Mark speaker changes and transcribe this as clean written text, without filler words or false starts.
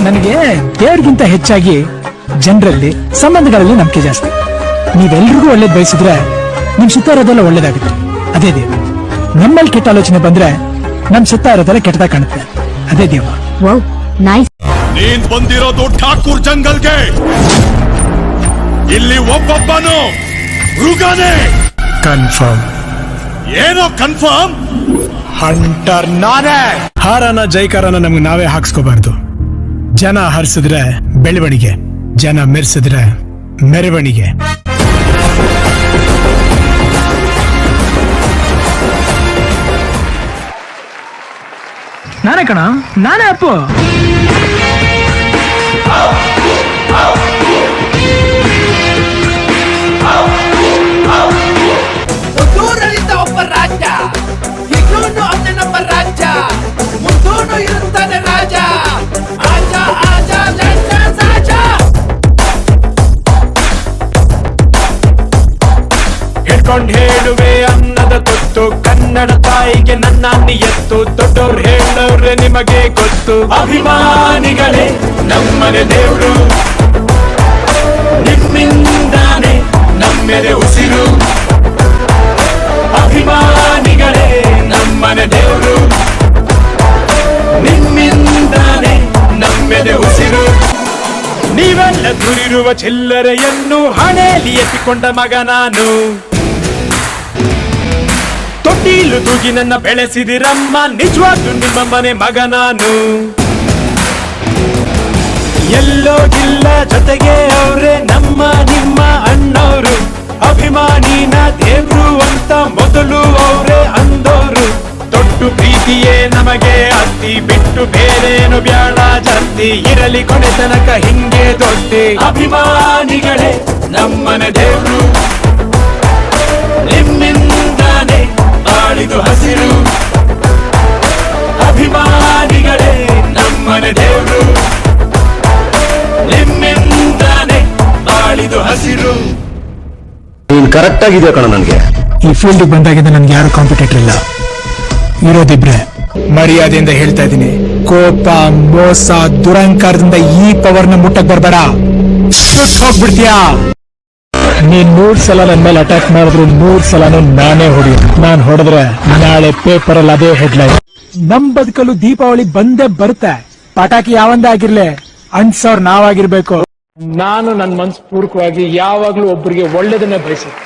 Speaker 1: ನನಗೆ ದೇವ್ರಿಗಿಂತ ಹೆಚ್ಚಾಗಿ ಜನರಲ್ಲಿ ಸಂಬಂಧಗಳಲ್ಲಿ ನಂಬಿಕೆ ಜಾಸ್ತಿ. ನೀವೆಲ್ರಿಗೂ ಒಳ್ಳೇದ್ ಬಯಸಿದ್ರೆ ನಿಮ್ ಸುತ್ತ ಇರೋದೆಲ್ಲ ಒಳ್ಳೇದಾಗುತ್ತೆ. ಅದೇ ದೇವ. ನಮ್ಮಲ್ಲಿ ಕೆಟ್ಟ ಆಲೋಚನೆ ಬಂದ್ರೆ ನಮ್ ಸುತ್ತ ಇರೋದೆಲ್ಲ ಕೆಟ್ಟದಾಗ ಕಾಣುತ್ತೆ. ಅದೇ ದೇವ.
Speaker 2: ನೀನ್ ಬಂದಿರೋದು ಠಾಕೂರ್ ಜಂಗಲ್ಗೆ. ಇಲ್ಲಿ ಒಬ್ಬೊಬ್ಬನು ಮೃಗನೇ.
Speaker 1: ಕನ್ಫರ್ಮ್.
Speaker 2: ಏನೋ ಕನ್ಫರ್ಮ್?
Speaker 1: ಹಂಟರ್ ನಾನೇ. ಹಾರನ ಜೈಕಾರನ ನಮ್ಗೆ ನಾವೇ ಹಾಕ್ಸ್ಕೋಬಾರ್ದು. ಜನ ಹರಿಸಿದ್ರೆ ಬೆಳವಣಿಗೆ, ಜನ ಮೆರೆಸಿದ್ರೆ ಮೆರವಣಿಗೆ. ನಾನೇ ಕಣ, ನಾನೇ ಅಪ್ಪು.
Speaker 3: ಒಬ್ಬ ರಾಜ, ಹೀಗೂನು ಅವನೇ ನಮ್ಮ ರಾಜ, ಮುಂದೂನು ಇರುತ್ತಾನೆ ರಾಜ. ಆಜ ಆಜ ಲಂಡನ್ ರಾಜ.
Speaker 4: ಹಿಡ್ಕೊಂಡ್ ಹೇಳುವೆ ಅನ್ನದ ತುತ್ತು, ಕನ್ನಡ ತಾಯಿಗೆ ನನ್ನ ನಿಯತ್ತು. ದೊಡ್ಡವ್ರು ಹೇಳವ್ರೆ ನಿಮಗೆ ಗೊತ್ತು. ಅಭಿಮಾನಿಗಳೇ ನಮ್ಮನೆ ದೇವ್ರು, ನಿಮ್ಮಿಂದಾನೆ ನಮ್ಮೆದೆ ಉಸಿರು. ಅಭಿಮಾನಿಗಳೇ ನಮ್ಮನೆ ದೇವ್ರು, ನಿಮ್ಮಿಂದಾನೆ ನಮ್ಮೆದೆ ಉಸಿರು. ನೀವೆಲ್ಲ ದುರಿರುವ ಚಿಲ್ಲರೆಯನ್ನು ಹಣೆಯಲ್ಲಿ ಎತ್ತಿಕೊಂಡ ಮಗ ನಾನು. ತೊಟ್ಟಿಲು ತೂಗಿ ನನ್ನ ಬೆಳೆಸಿದಿರಮ್ಮ, ನಿಜವಾಗ್ಲೂ ನಿಮ್ಮ ಮನೆ ಮಗ ನಾನು. ಎಲ್ಲೋಗಿಲ್ಲ ಜೊತೆಗೆ ಅವ್ರೆ ನಮ್ಮ ನಿಮ್ಮ ಅಣ್ಣವ್ರು. ಅಭಿಮಾನಿನ ದೇವ್ರು ಅಂತ ಮೊದಲು ಅವ್ರೆ ಅಂದೋರು. ತೊಟ್ಟು ಪ್ರೀತಿಯೇ ನಮಗೆ ಅತ್ತಿ, ಬಿಟ್ಟು ಬೇರೇನು ಬ್ಯಾಡ ಜಾಸ್ತಿ. ಇರಲಿ ಕೊನೆ ತನಕ ಹಿಂಗೆ ದೊಡ್ಡಿ. ಅಭಿಮಾನಿಗಳೇ ನಮ್ಮನೆ ದೇವ್ರು, ನಿಮ್ಮಿಂದಾನೆ ಬಾಳಿದು ಹಸಿರು. ಅಭಿಮಾನಿಗಳೇ ನಮ್ಮನೆ ದೇವ್ರು, ನಿಮ್ಮಿಂದಾನೆ ಬಾಳಿದು ಹಸಿರು.
Speaker 5: ನೀನ್ ಕರೆಕ್ಟ್ ಆಗಿದೆಯಾ ಕಣ. ನನ್ಗೆ
Speaker 1: ಈ ಫೀಲ್ಡ್ ಬಂದಾಗಿಂದ ನನ್ಗೆ ಯಾರು ಕಾಂಪಿಟೇಟರ್ ಇಲ್ಲ, ಇರೋದಿಬ್ರೆ. ಮರ್ಯಾದೆಯಿಂದ ಹೇಳ್ತಾ ಇದ್ದೀನಿ, ಕೋಪ, ಮೋಸ, ದುರಂಕಾರದಿಂದ ಈ ಪವರ್ನ ಮುಟ್ಟಕ್ ಬರ್ಬೇಡ. ಹೋಗ್ಬಿಡ್ತೀಯಾ? ನೀನ್ 100 ಸಲ ನನ್ ಮೇಲೆ ಅಟ್ಯಾಕ್ ಮಾಡಿದ್ರು 100 ಸಲನೂ ನಾನೇ ಹೊಡಿಯೋದು. ನಾನ್ ಹೊಡೆದ್ರೆ ನಾಳೆ ಪೇಪರ್ ಅಲ್ಲಿ ಅದೇ ಹೆಡ್ಲೈನ್. ನಮ್ ಬದುಕಲು ದೀಪಾವಳಿ ಬಂದೇ ಬರುತ್ತೆ. ಪಟಾಕಿ ಯಾವಂದೇ ಆಗಿರ್ಲಿ, ಅಂಟ್ಸೋರ್ ನಾವಾಗಿರ್ಬೇಕು. ನಾನು ನನ್ನ ಮನಸ್ಪೂರ್ವಕವಾಗಿ ಯಾವಾಗ್ಲೂ ಒಬ್ಬರಿಗೆ ಒಳ್ಳೇದನ್ನೇ ಬಯಸುತ್ತೆ.